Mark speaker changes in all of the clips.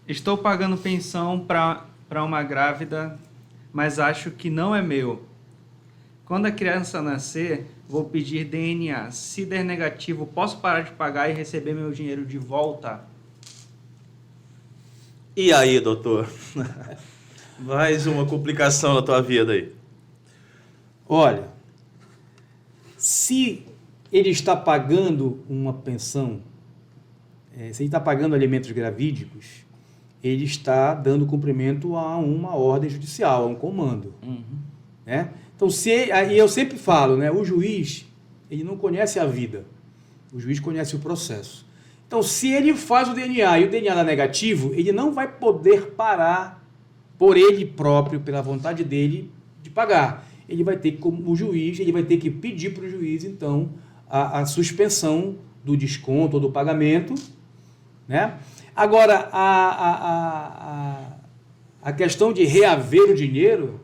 Speaker 1: Estou pagando pensão para uma grávida, mas acho que não é meu. Quando a criança nascer, vou pedir DNA. Se der negativo, posso parar de pagar e receber meu dinheiro de volta?
Speaker 2: E aí, doutor? Mais uma complicação na tua vida aí.
Speaker 3: Olha, se ele está pagando uma pensão, se ele está pagando alimentos gravídicos, ele está dando cumprimento a uma ordem judicial, a um comando. Né? Então, e eu sempre falo, né, o juiz, ele não conhece a vida, o juiz conhece o processo. Então, se ele faz o DNA e o DNA dá negativo, ele não vai poder parar por ele próprio, pela vontade dele, de pagar. Ele vai ter que, como o juiz, ele vai ter que pedir para o juiz, então, a suspensão do desconto ou do pagamento, né? Agora, a questão de reaver o dinheiro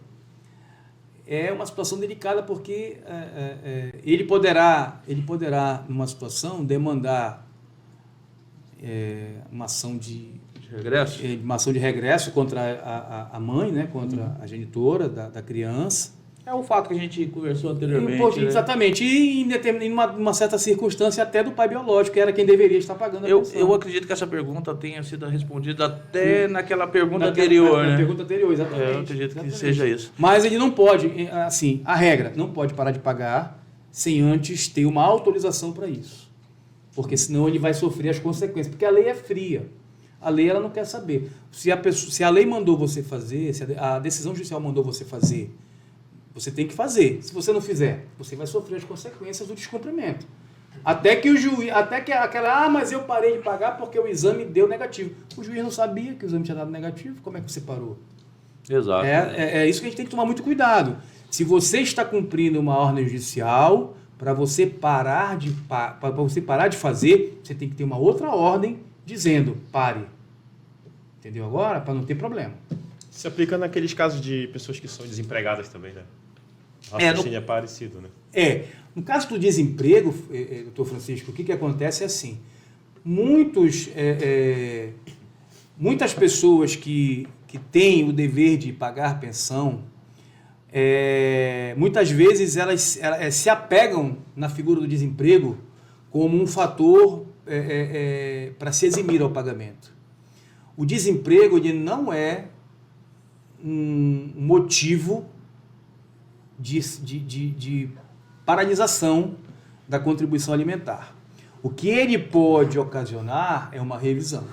Speaker 3: é uma situação delicada, porque ele poderá, numa situação, demandar uma ação de
Speaker 2: regresso?
Speaker 3: Uma ação de regresso contra a mãe, né? Contra a genitora da criança.
Speaker 2: É o fato que a gente conversou anteriormente.
Speaker 3: Exatamente. E em uma certa circunstância até do pai biológico, que era quem deveria estar pagando a pensão.
Speaker 2: Eu acredito que essa pergunta tenha sido respondida até naquela pergunta anterior, né?
Speaker 3: Na pergunta anterior, exatamente.
Speaker 2: Eu acredito que seja isso.
Speaker 3: Mas ele não pode, assim, a regra, não pode parar de pagar sem antes ter uma autorização para isso. Porque senão ele vai sofrer as consequências. Porque a lei é fria. A lei, ela não quer saber. Se a lei mandou você fazer, se a decisão judicial mandou você fazer, você tem que fazer. Se você não fizer, você vai sofrer as consequências do descumprimento. Até que o juiz, mas eu parei de pagar porque o exame deu negativo. O juiz não sabia que o exame tinha dado negativo, como é que você parou?
Speaker 2: Exato.
Speaker 3: É isso que a gente tem que tomar muito cuidado. Se você está cumprindo uma ordem judicial, para você parar de fazer, você tem que ter uma outra ordem dizendo, pare. Entendeu agora? Para não ter problema.
Speaker 4: Se aplica naqueles casos de pessoas que são desempregadas também, né? O raciocínio é parecido, né?
Speaker 3: No caso do desemprego, doutor Francisco, o que acontece é assim, muitas pessoas que têm o dever de pagar pensão, muitas vezes elas se apegam na figura do desemprego como um fator para se eximir ao pagamento. O desemprego, ele não é um motivo de paralisação da contribuição alimentar. O que ele pode ocasionar é uma revisão.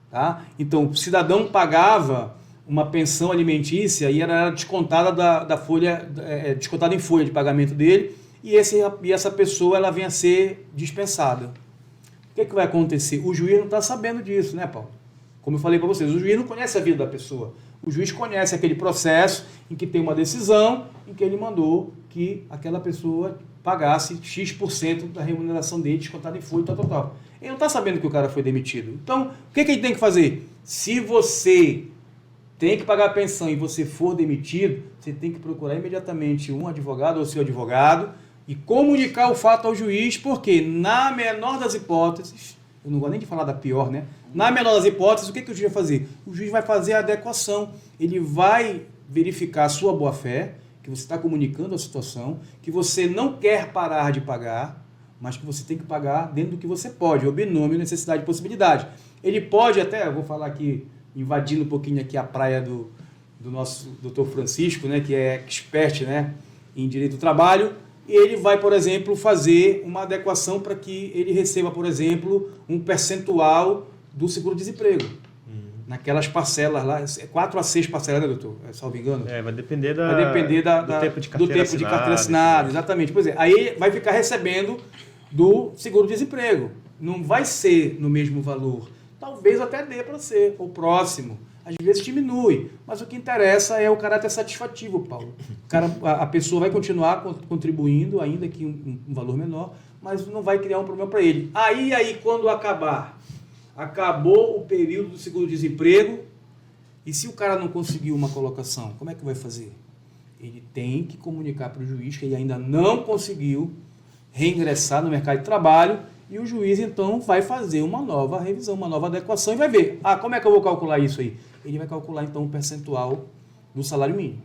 Speaker 3: Tá? Então, o cidadão pagava uma pensão alimentícia e era descontada da folha, descontada em folha de pagamento dele, e essa pessoa ela vem a ser dispensada. O que vai acontecer? O juiz não está sabendo disso, né, Paulo? Como eu falei para vocês, o juiz não conhece a vida da pessoa. O juiz conhece aquele processo em que tem uma decisão em que ele mandou que aquela pessoa pagasse X% da remuneração dele, descontada em folha, tal. Ele não está sabendo que o cara foi demitido. Então, o que ele tem que fazer? Se você tem que pagar a pensão e você for demitido, você tem que procurar imediatamente um advogado ou seu advogado e comunicar o fato ao juiz, porque na menor das hipóteses, eu não gosto nem de falar da pior, né? Na menor das hipóteses, o que o juiz vai fazer? O juiz vai fazer a adequação. Ele vai verificar a sua boa-fé, que você está comunicando a situação, que você não quer parar de pagar, mas que você tem que pagar dentro do que você pode, o binômio, necessidade e possibilidade. Ele pode até, eu vou falar aqui, invadindo um pouquinho aqui a praia do nosso doutor Francisco, né, que é expert, né, em direito do trabalho, e ele vai, por exemplo, fazer uma adequação para que ele receba, por exemplo, um percentual do seguro-desemprego. Naquelas parcelas lá, 4 a 6 parcelas, né, doutor? Salvo engano.
Speaker 4: Vai depender do tempo de
Speaker 3: carteira assinada. Exatamente. Pois é, aí vai ficar recebendo do seguro-desemprego. Não vai ser no mesmo valor. Talvez até dê para ser, ou próximo. Às vezes diminui. Mas o que interessa é o caráter satisfativo, Paulo. A pessoa vai continuar contribuindo, ainda que um valor menor, mas não vai criar um problema para ele. Aí, quando acabou o período do seguro-desemprego, e se o cara não conseguiu uma colocação, como é que vai fazer? Ele tem que comunicar para o juiz que ele ainda não conseguiu reingressar no mercado de trabalho e o juiz, então, vai fazer uma nova revisão, uma nova adequação e vai ver, como é que eu vou calcular isso aí? Ele vai calcular, então, o percentual do salário mínimo.